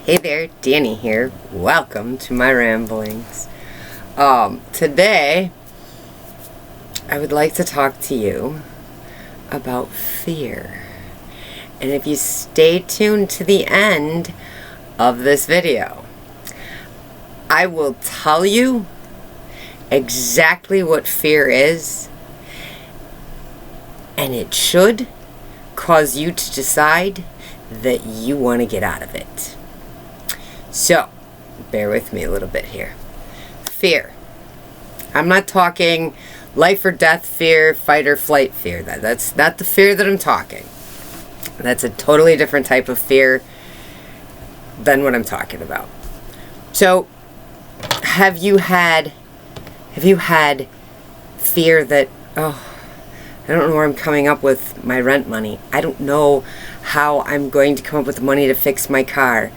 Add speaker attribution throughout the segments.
Speaker 1: Hey there, Danny here. Welcome to my ramblings. Today, I would like to talk to you about fear. And if you stay tuned to the end of this video, I will tell you exactly what fear is, and it should cause you to decide that you want to get out of it. So, bear with me a little bit here. Fear. I'm not talking life or death fear, fight or flight fear. That's not the fear that I'm talking. That's a totally different type of fear than what I'm talking about. So, have you had fear that, I don't know where I'm coming up with my rent money. I don't know how I'm going to come up with the money to fix my car.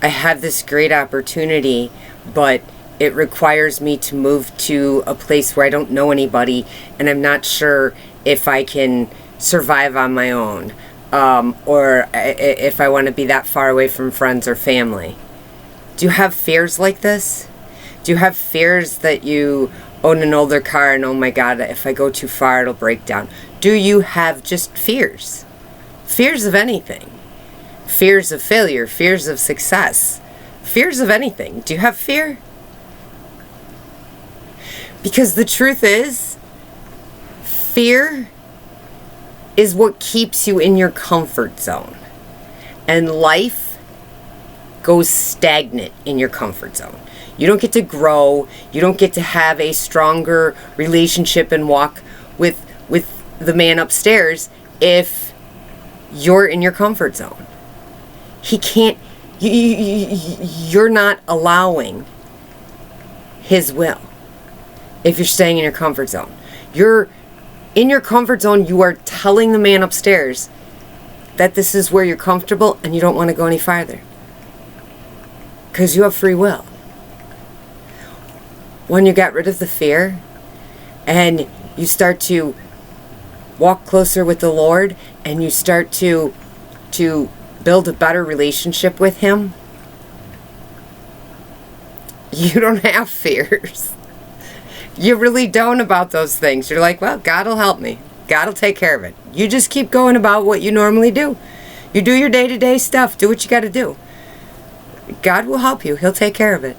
Speaker 1: I have this great opportunity, but it requires me to move to a place where I don't know anybody, and I'm not sure if I can survive on my own, or if I want to be that far away from friends or family. Do you have fears like this? Do you have fears that you own an older car and, oh my God, if I go too far, it'll break down? Do you have just fears? Fears of anything. Fears of failure, fears of success, fears of anything. Do you have fear? Because the truth is, fear is what keeps you in your comfort zone. And life goes stagnant in your comfort zone. You don't get to grow. You don't get to have a stronger relationship and walk with the man upstairs if you're in your comfort zone. He can't, you're not allowing his will if you're staying in your comfort zone. You're in your comfort zone. You are telling the man upstairs that this is where you're comfortable and you don't want to go any farther because you have free will. When you get rid of the fear and you start to walk closer with the Lord and you start to build a better relationship with Him, you don't have fears. You really don't about those things. You're like, well, God will help me. God will take care of it. You just keep going about what you normally do. You do your day-to-day stuff. Do what you got to do. God will help you. He'll take care of it.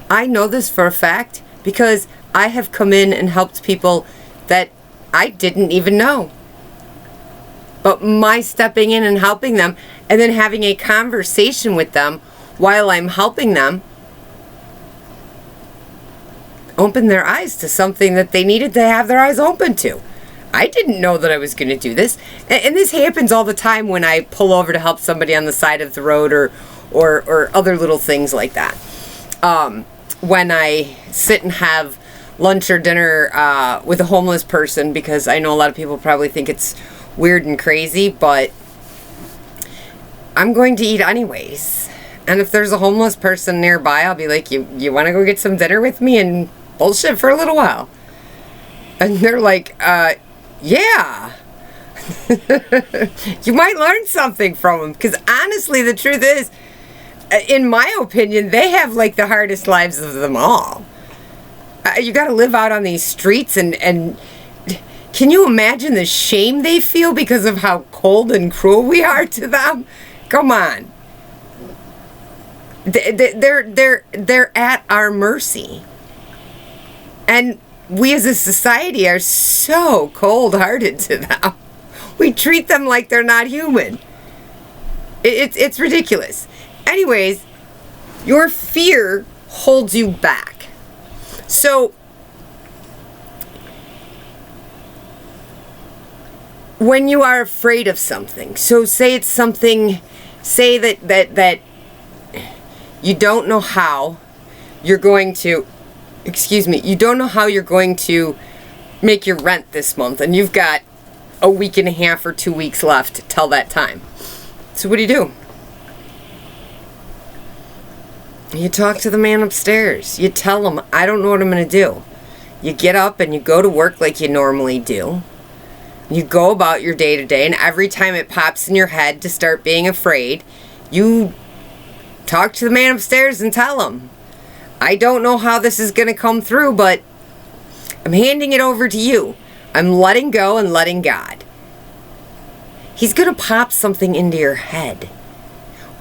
Speaker 1: I know this for a fact because I have come in and helped people that I didn't even know. But my stepping in and helping them and then having a conversation with them while I'm helping them opened their eyes to something that they needed to have their eyes open to. I didn't know that I was going to do this. And this happens all the time when I pull over to help somebody on the side of the road or other little things like that. When I sit and have lunch or dinner with a homeless person, because I know a lot of people probably think it's weird and crazy, but I'm going to eat anyways. And if there's a homeless person nearby, I'll be like, you want to go get some dinner with me and bullshit for a little while? And they're like, yeah. You might learn something from them, because honestly, the truth is, in my opinion, they have like the hardest lives of them all. You got to live out on these streets and can you imagine the shame they feel because of how cold and cruel we are to them? Come on. They're at our mercy. And we as a society are so cold-hearted to them. We treat them like they're not human. It's ridiculous. Anyways, your fear holds you back. So, when you are afraid of something, so say it's something, say that you don't know how you're going to, you don't know how you're going to make your rent this month, and you've got a week and a half or 2 weeks left till that time. So what do? You talk to the man upstairs. You tell him, I don't know what I'm going to do. You get up and you go to work like you normally do. You go about your day to day, and every time it pops in your head to start being afraid, you talk to the man upstairs and tell him, I don't know how this is going to come through, but I'm handing it over to you. I'm letting go and letting God. He's going to pop something into your head.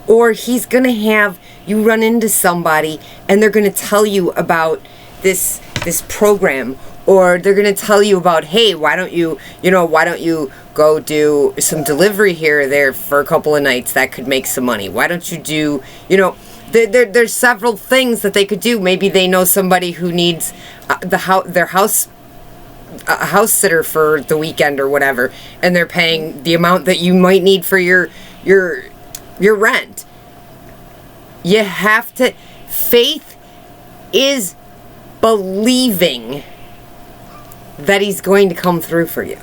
Speaker 1: Or he's going to have you run into somebody and they're going to tell you about this program. Or they're going to tell you about, hey, why don't you go do some delivery here or there for a couple of nights that could make some money? Why don't you do, there's several things that they could do. Maybe they know somebody who needs a house sitter for the weekend or whatever, and they're paying the amount that you might need for your rent. You have to, faith is believing that he's going to come through for you.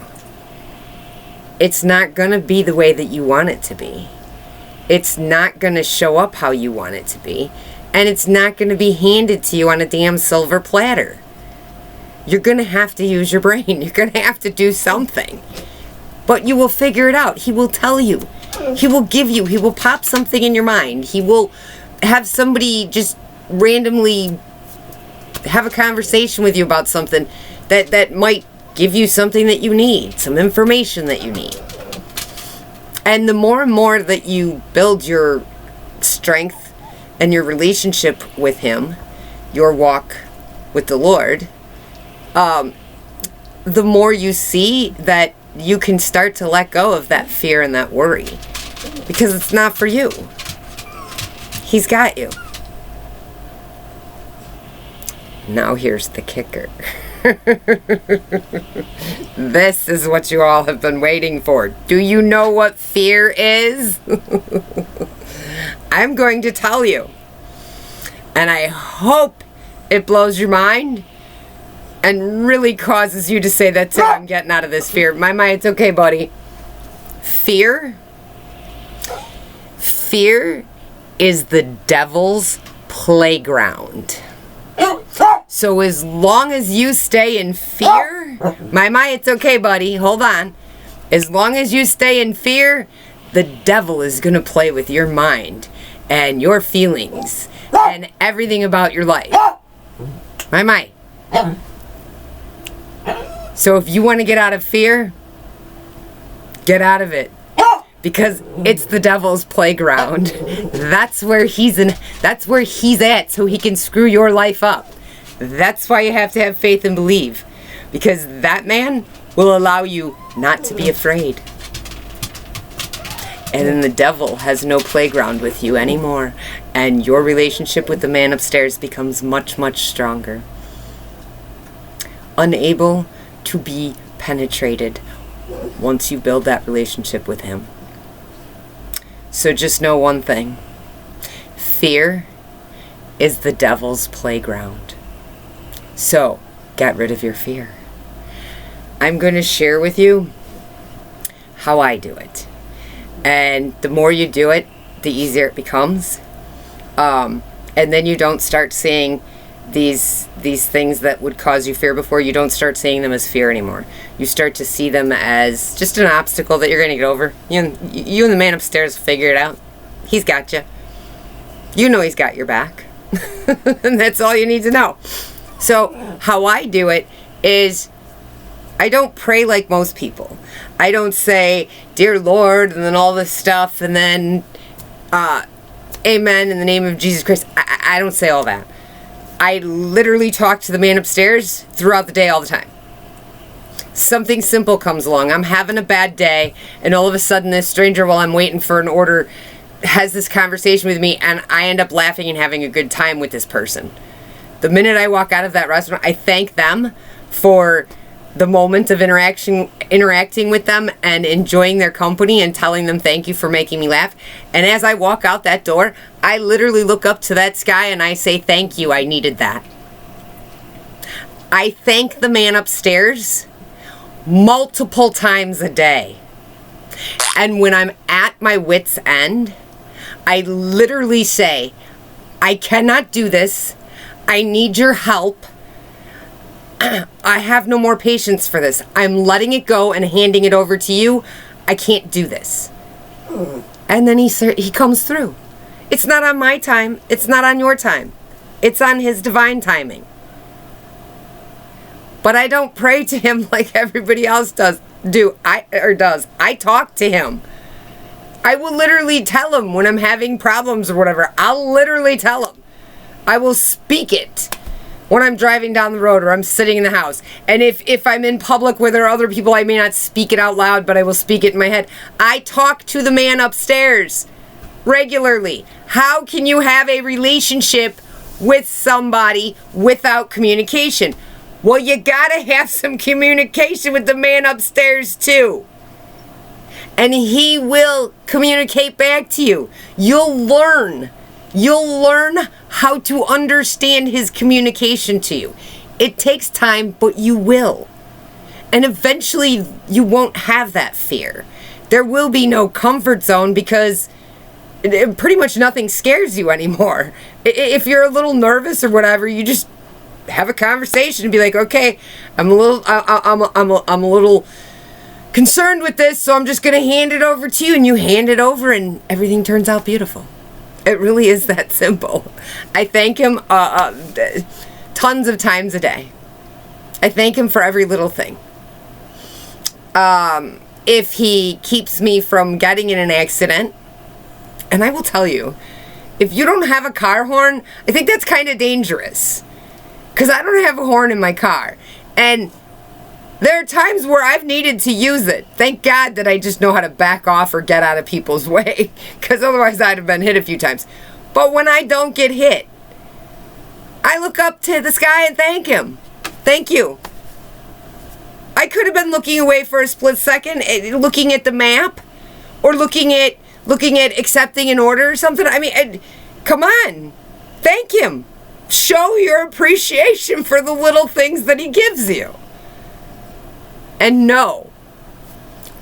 Speaker 1: It's not going to be the way that you want it to be. It's not going to show up how you want it to be. And it's not going to be handed to you on a damn silver platter. You're going to have to use your brain. You're going to have to do something. But you will figure it out. He will tell you. He will give you. He will pop something in your mind. He will have somebody just randomly have a conversation with you about something that might give you something that you need, some information that you need. And the more and more that you build your strength and your relationship with him, your walk with the Lord, the more you see that you can start to let go of that fear and that worry. Because it's not for you. He's got you. Now here's the kicker. This is what you all have been waiting for. Do you know what fear is? I'm going to tell you. And I hope it blows your mind and really causes you to say, that's it, I'm getting out of this fear. My, it's okay, buddy. Fear is the devil's playground. So as long as you stay in fear, my, it's okay, buddy. Hold on. As long as you stay in fear, the devil is going to play with your mind and your feelings and everything about your life. My. So if you want to get out of fear, get out of it. Because it's the devil's playground. That's where he's at, so he can screw your life up. That's why you have to have faith and believe. Because that man will allow you not to be afraid. And then the devil has no playground with you anymore. And your relationship with the man upstairs becomes much, much stronger. Unable to be penetrated once you build that relationship with him. So just know one thing. Fear is the devil's playground. So, get rid of your fear. I'm going to share with you how I do it. And the more you do it, the easier it becomes. And then you don't start seeing these things that would cause you fear before. You don't start seeing them as fear anymore. You start to see them as just an obstacle that you're going to get over. You and the man upstairs figure it out. He's got you. You know he's got your back. And that's all you need to know. So how I do it is I don't pray like most people. I don't say, Dear Lord, and then all this stuff, and then Amen in the name of Jesus Christ. I don't say all that. I literally talk to the man upstairs throughout the day all the time. Something simple comes along. I'm having a bad day, and all of a sudden this stranger, while I'm waiting for an order, has this conversation with me, and I end up laughing and having a good time with this person. The minute I walk out of that restaurant, I thank them for the moment of interacting with them and enjoying their company and telling them thank you for making me laugh. And as I walk out that door, I literally look up to that sky and I say, thank you, I needed that. I thank the man upstairs multiple times a day. And when I'm at my wit's end, I literally say, I cannot do this. I need your help. I have no more patience for this. I'm letting it go and handing it over to you. I can't do this. And then he comes through. It's not on my time. It's not on your time. It's on his divine timing. But I don't pray to him like everybody else does. I talk to him. I will literally tell him when I'm having problems or whatever. I'll literally tell him. I will speak it when I'm driving down the road or I'm sitting in the house. And if I'm in public where there are other people, I may not speak it out loud, but I will speak it in my head. I talk to the man upstairs regularly. How can you have a relationship with somebody without communication? Well, you gotta have some communication with the man upstairs too. And he will communicate back to you. You'll learn how to understand his communication to you. It takes time, but you will. And eventually you won't have that fear. There will be no comfort zone because pretty much nothing scares you anymore. If you're a little nervous or whatever, you just have a conversation and be like, okay, I'm a little concerned with this, so I'm just going to hand it over to you. And you hand it over and everything turns out beautiful. It really is that simple. I thank him tons of times a day. I thank him for every little thing. If he keeps me from getting in an accident, and I will tell you, if you don't have a car horn, I think that's kind of dangerous. Because I don't have a horn in my car. And there are times where I've needed to use it. Thank God that I just know how to back off or get out of people's way. Because otherwise I'd have been hit a few times. But when I don't get hit, I look up to the sky and thank him. Thank you. I could have been looking away for a split second, looking at the map. Or looking at accepting an order or something. I mean, come on. Thank him. Show your appreciation for the little things that he gives you. And know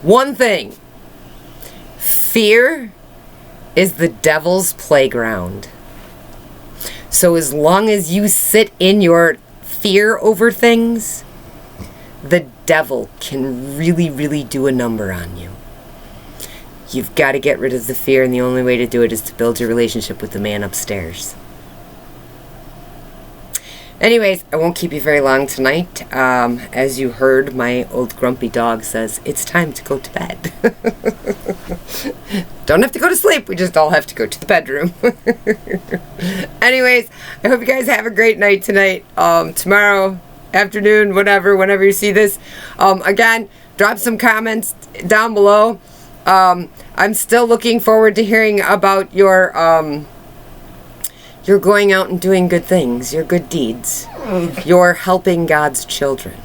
Speaker 1: one thing. Fear is the devil's playground. So as long as you sit in your fear over things, the devil can really, really do a number on you. You've got to get rid of the fear, and the only way to do it is to build your relationship with the man upstairs. Anyways, I won't keep you very long tonight. As you heard, my old grumpy dog says, it's time to go to bed. Don't have to go to sleep. We just all have to go to the bedroom. Anyways, I hope you guys have a great night tonight. Tomorrow afternoon, whenever you see this. Again, drop some comments down below. I'm still looking forward to hearing about your you're going out and doing good things, your good deeds. You're helping God's children.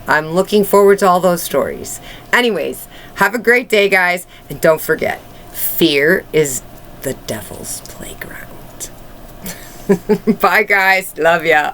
Speaker 1: I'm looking forward to all those stories. Anyways, have a great day, guys. And don't forget, fear is the devil's playground. Bye, guys. Love ya.